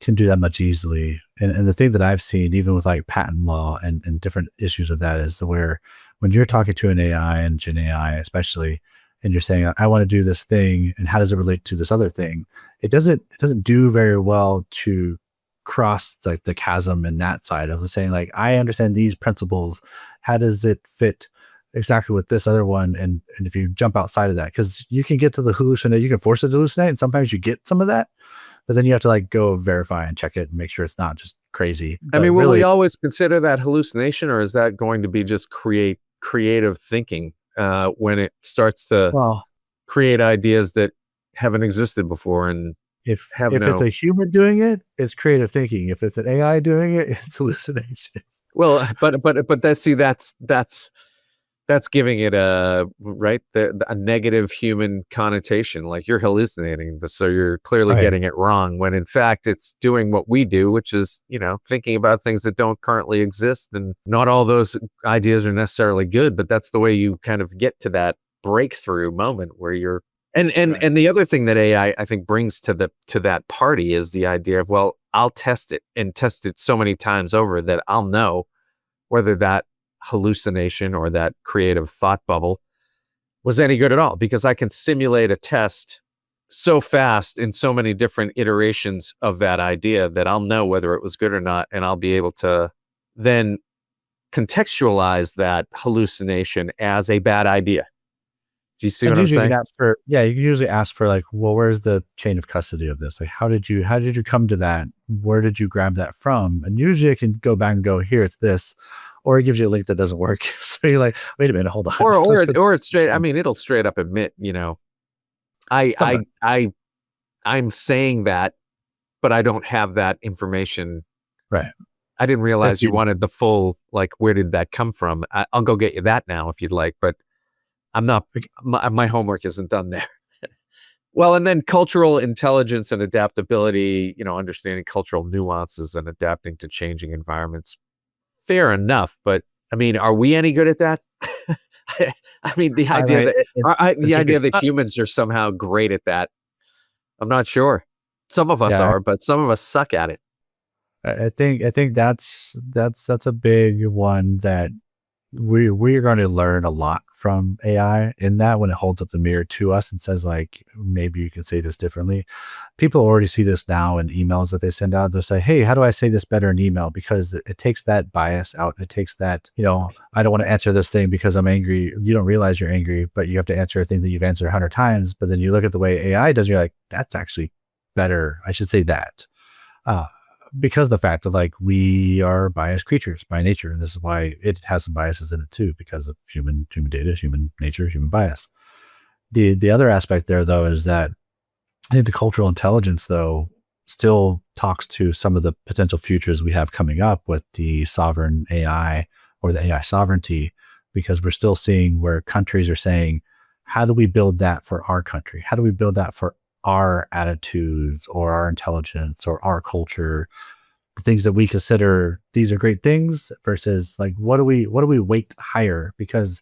can do that much easily. And the thing that I've seen, even with patent law and different issues of that, is where when you're talking to an AI and Gen AI especially, and you're saying, I want to do this thing, and how does it relate to this other thing? It doesn't do very well to cross the chasm in that side of saying, I understand these principles. How does it fit exactly with this other one? And if you jump outside of that, because you can get to the hallucinate, you can force it to hallucinate, and sometimes you get some of that, but then you have to go verify and check it and make sure it's not just crazy. I mean, will we always consider that hallucination, or is that going to be just creative thinking when it starts to create ideas that haven't existed before? And if it's a human doing it, it's creative thinking. If it's an AI doing it, it's hallucination. Well, but that's giving it a negative human connotation, like you're hallucinating, so you're clearly getting it wrong, when in fact it's doing what we do, which is thinking about things that don't currently exist. And not all those ideas are necessarily good, but that's the way you kind of get to that breakthrough moment where you're and the other thing that AI I think brings to that party is the idea of, well, I'll test it so many times over that I'll know whether that hallucination or that creative thought bubble was any good at all, because I can simulate a test so fast in so many different iterations of that idea that I'll know whether it was good or not, and I'll be able to then contextualize that hallucination as a bad idea. Do you see what I'm saying? You can usually ask for well, where's the chain of custody of this? How did you come to that? Where did you grab that from? And usually it can go back and go, here, it's this, or it gives you a link that doesn't work. So you're like, wait a minute, hold on. Or it's straight. I mean, it'll straight up admit, I'm saying that, but I don't have that information. Right. I didn't realize you wanted the full, where did that come from? I'll go get you that now if you'd like, but I'm not, my homework isn't done there. Well, and then cultural intelligence and adaptability, understanding cultural nuances and adapting to changing environments. Fair enough. But I mean, are we any good at that? I mean, the I idea mean, that it's the a idea good, that humans are somehow great at that, I'm not sure. Some of us yeah. are, but some of us suck at it. I think that's a big one that we're going to learn a lot from AI in that when it holds up the mirror to us and says like, maybe you can say this differently. People already see this now in emails that they send out. They'll say, hey, how do I say this better in email? Because it takes that bias out. It takes that, I don't want to answer this thing because I'm angry. You don't realize you're angry, but you have to answer a thing that you've answered 100 times. But then you look at the way AI does, you're like, that's actually better. I should say that. Uh, because the fact that like we are biased creatures by nature, and this is why it has some biases in it too, because of human data, human nature, human bias. The other aspect there though is that I think the cultural intelligence though still talks to some of the potential futures we have coming up with the sovereign AI or the AI sovereignty, because we're still seeing where countries are saying, how do we build that for our country? How do we build that for our attitudes or our intelligence or our culture, the things that we consider these are great things versus like what do we weight higher, because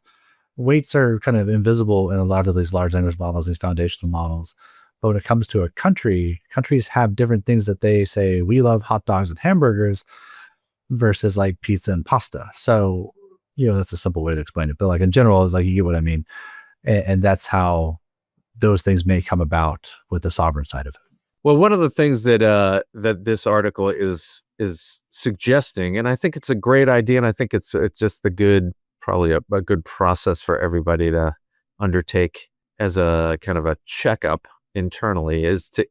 weights are kind of invisible in a lot of these large language models, these foundational models. But when it comes to a country, countries have different things that they say, we love hot dogs and hamburgers versus like pizza and pasta. So, that's a simple way to explain it. But like in general, it's like, you get what I mean. And that's how those things may come about with the sovereign side of it. Well, one of the things that that this article is suggesting, and I think it's a great idea, and I think it's just probably a good process for everybody to undertake as a kind of a checkup internally, is to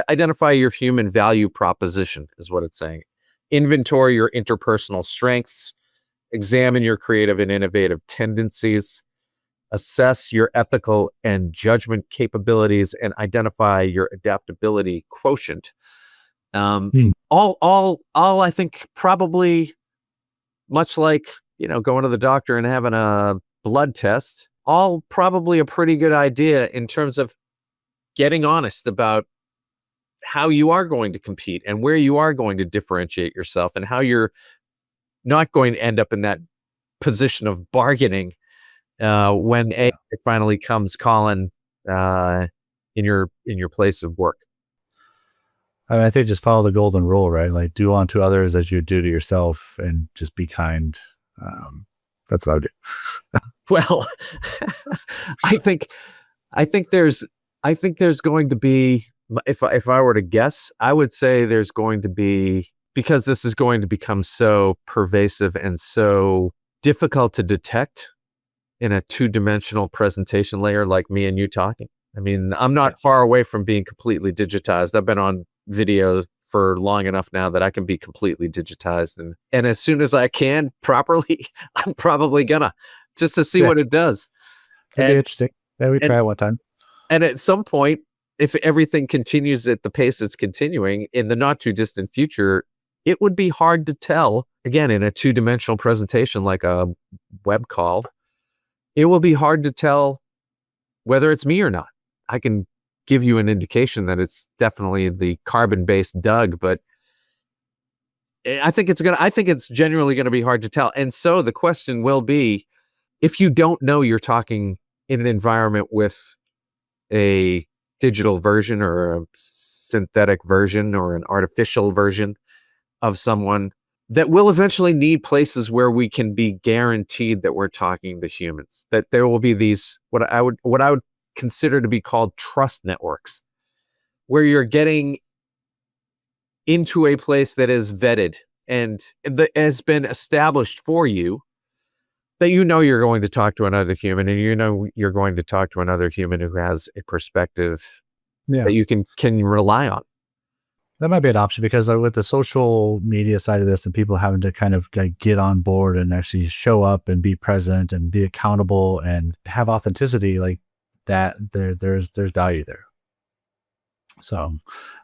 identify your human value proposition, is what it's saying. Inventory your interpersonal strengths, examine your creative and innovative tendencies, assess your ethical and judgment capabilities, and identify your adaptability quotient. All I think probably much like, going to the doctor and having a blood test, all probably a pretty good idea in terms of getting honest about how you are going to compete and where you are going to differentiate yourself and how you're not going to end up in that position of bargaining when AI finally comes calling in your place of work. I think just follow the golden rule, right? Like do unto others as you do to yourself, and just be kind. That's what I would do. Well, I think there's going to be, if I were to guess, I would say there's going to be, because this is going to become so pervasive and so difficult to detect in a two-dimensional presentation layer like me and you talking. I mean, I'm not far away from being completely digitized. I've been on video for long enough now that I can be completely digitized. And as soon as I can properly, I'm probably gonna, just to see what it does. That'd be interesting. Maybe we try it one time. And at some point, if everything continues at the pace it's continuing in the not too distant future, it would be hard to tell, again, in a two-dimensional presentation like a web call, it will be hard to tell whether it's me or not. I can give you an indication that it's definitely the carbon-based Doug, but I think it's genuinely going to be hard to tell. And so the question will be, if you don't know you're talking in an environment with a digital version or a synthetic version or an artificial version of someone, that will eventually need places where we can be guaranteed that we're talking to humans, that there will be these, what I would consider to be called trust networks, where you're getting into a place that is vetted and that has been established for you, that you're going to talk to another human, and you're going to talk to another human who has a perspective that you can rely on. That might be an option, because with the social media side of this and people having to kind of get on board and actually show up and be present and be accountable and have authenticity, like that, there's value there. So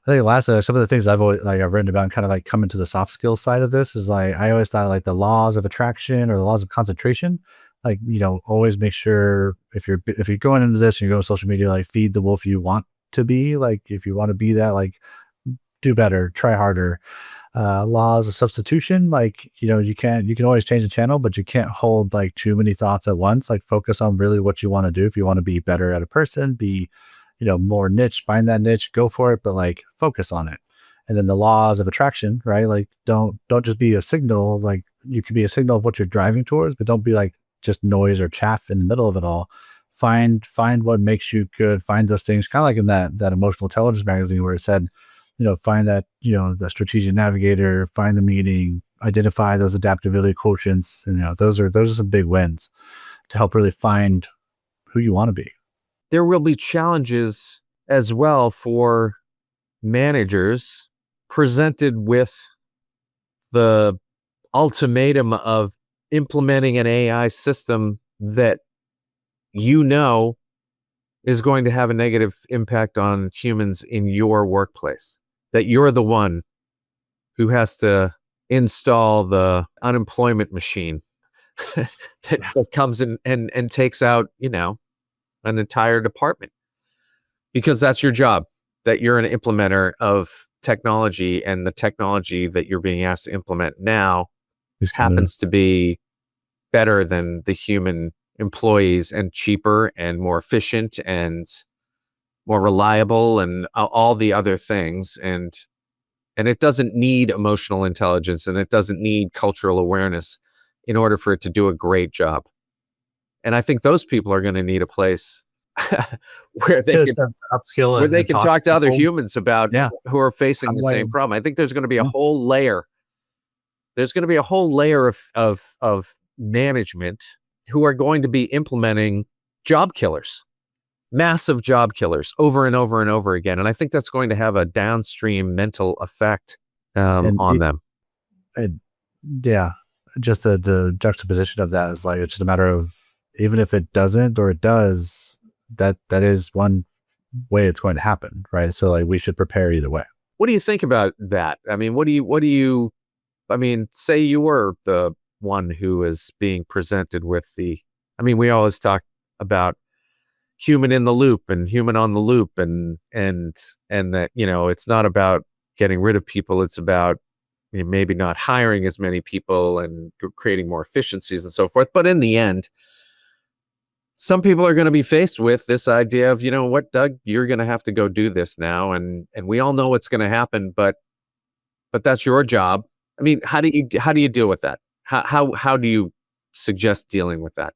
I think lastly, some of the things I've written about and kind of like coming to the soft skills side of this is like, I always thought like the laws of attraction or the laws of concentration, like, always make sure if you're going into this and you're going to social media, like feed the wolf you want to be. Like if you want to be that, like do better, try harder. Laws of substitution, like, you can always change the channel, but you can't hold like too many thoughts at once. Like focus on really what you want to do. If you want to be better at a person, be, more niche, find that niche, go for it, but like focus on it. And then the laws of attraction, right? Like don't just be a signal. Like you could be a signal of what you're driving towards, but don't be like just noise or chaff in the middle of it all. Find what makes you good. Find those things, kind of like in that emotional intelligence magazine where it said, find that, the strategic navigator, find the meaning, identify those adaptability quotients. And, those are some big wins to help really find who you want to be. There will be challenges as well for managers presented with the ultimatum of implementing an AI system that is going to have a negative impact on humans in your workplace. That you're the one who has to install the unemployment machine that comes in and takes out, an entire department. Because that's your job, that you're an implementer of technology, and the technology that you're being asked to implement now happens to be better than the human employees and cheaper and more efficient and more reliable and all the other things. And it doesn't need emotional intelligence, and it doesn't need cultural awareness in order for it to do a great job. And I think those people are going to need a place where they can talk to other humans about who are facing the same problem. I think there's going to be a whole layer. There's going to be a whole layer of management who are going to be implementing job killers. Massive job killers over and over and over again. And I think that's going to have a downstream mental effect on them. Just the juxtaposition of that is like, it's just a matter of, even if it doesn't or it does, that is one way it's going to happen, right? So like we should prepare either way. What do you think about that? I mean, say you were the one who is being presented with we always talk about human in the loop and human on the loop and that, it's not about getting rid of people. It's about maybe not hiring as many people and creating more efficiencies and so forth. But in the end, some people are going to be faced with this idea of, what, Doug, you're going to have to go do this now. And we all know what's going to happen, but that's your job. I mean, how do you deal with that? How do you suggest dealing with that?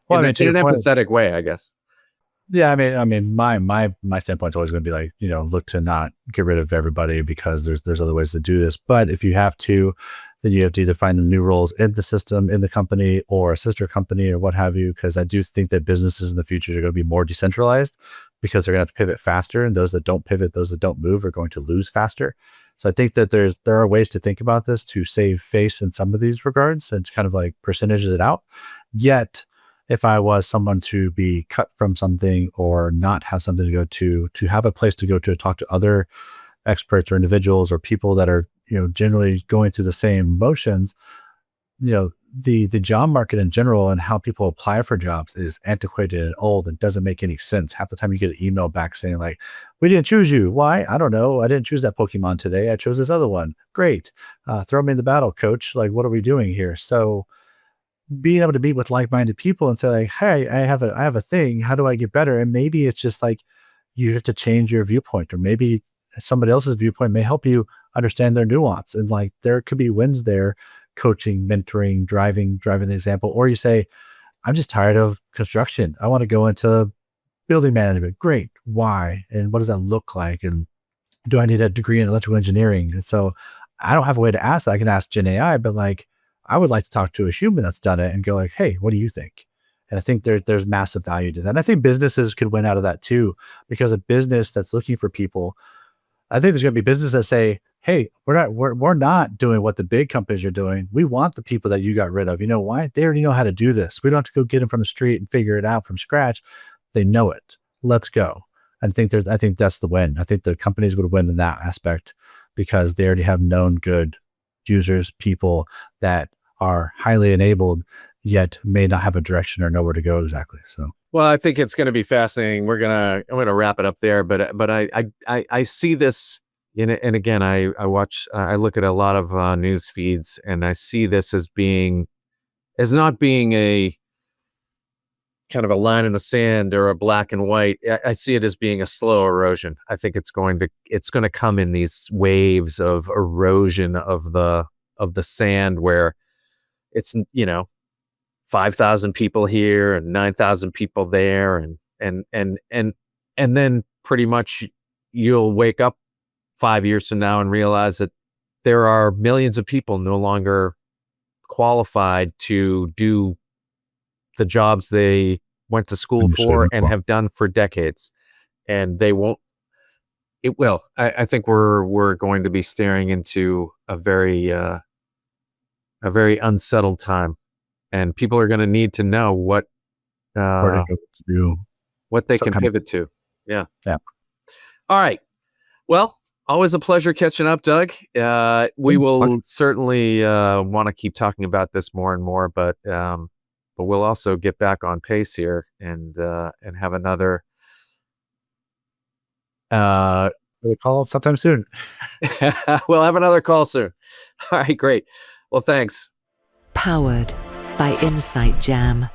Well, in an empathetic way, I guess. Yeah, my standpoint is always going to be like, look to not get rid of everybody, because there's other ways to do this. But if you have to, then you have to either find the new roles in the system, in the company, or a sister company, or what have you. Because I do think that businesses in the future are going to be more decentralized, because they're going to have to pivot faster, and those that don't pivot, those that don't move, are going to lose faster. So I think that there are ways to think about this to save face in some of these regards, and kind of like percentages it out. Yet, if I was someone to be cut from something or not have something to go to have a place to go to talk to other experts or individuals or people that are, generally going through the same motions, the job market in general and how people apply for jobs is antiquated and old and doesn't make any sense. Half the time you get an email back saying like, we didn't choose you. Why? I don't know. I didn't choose that Pokemon today. I chose this other one. Great. Throw me in the battle, coach. Like, what are we doing here? So being able to meet with like-minded people and say like, hey, I have a thing. How do I get better? And maybe it's just like, you have to change your viewpoint, or maybe somebody else's viewpoint may help you understand their nuance. And like, there could be wins there, coaching, mentoring, driving the example. Or you say, I'm just tired of construction. I want to go into building management. Great. Why? And what does that look like? And do I need a degree in electrical engineering? And so I don't have a way to ask that. I can ask Gen AI, but like, I would like to talk to a human that's done it and go like, hey, what do you think? And I think there's massive value to that. And I think businesses could win out of that too, because a business that's looking for people, I think there's going to be businesses that say, hey, we're not doing what the big companies are doing. We want the people that you got rid of. You know why? They already know how to do this. We don't have to go get them from the street and figure it out from scratch. They know it. Let's go. I think that's the win. I think the companies would win in that aspect, because they already have known good users, people that are highly enabled, yet may not have a direction or know where to go exactly. So, well, I think it's going to be fascinating. I'm going to wrap it up there, but I see this And again, I watch, I look at a lot of news feeds, and I see this as not being a kind of a line in the sand or a black and white. I see it as being a slow erosion. I think it's going to come in these waves of erosion of the sand, where it's 5,000 people here and 9,000 people there, and then pretty much you'll wake up 5 years from now and realize that there are millions of people no longer qualified to do the jobs they went to school for and have done for decades, and they won't. It will. I think we're going to be staring into a very unsettled time, and people are going to need to know what they can pivot to. Yeah. All right. Well, always a pleasure catching up, Doug. We will certainly want to keep talking about this more and more, but we'll also get back on pace here and have another. We'll call sometime soon. We'll have another call soon. All right, great. Well, thanks. Powered by InsightJam.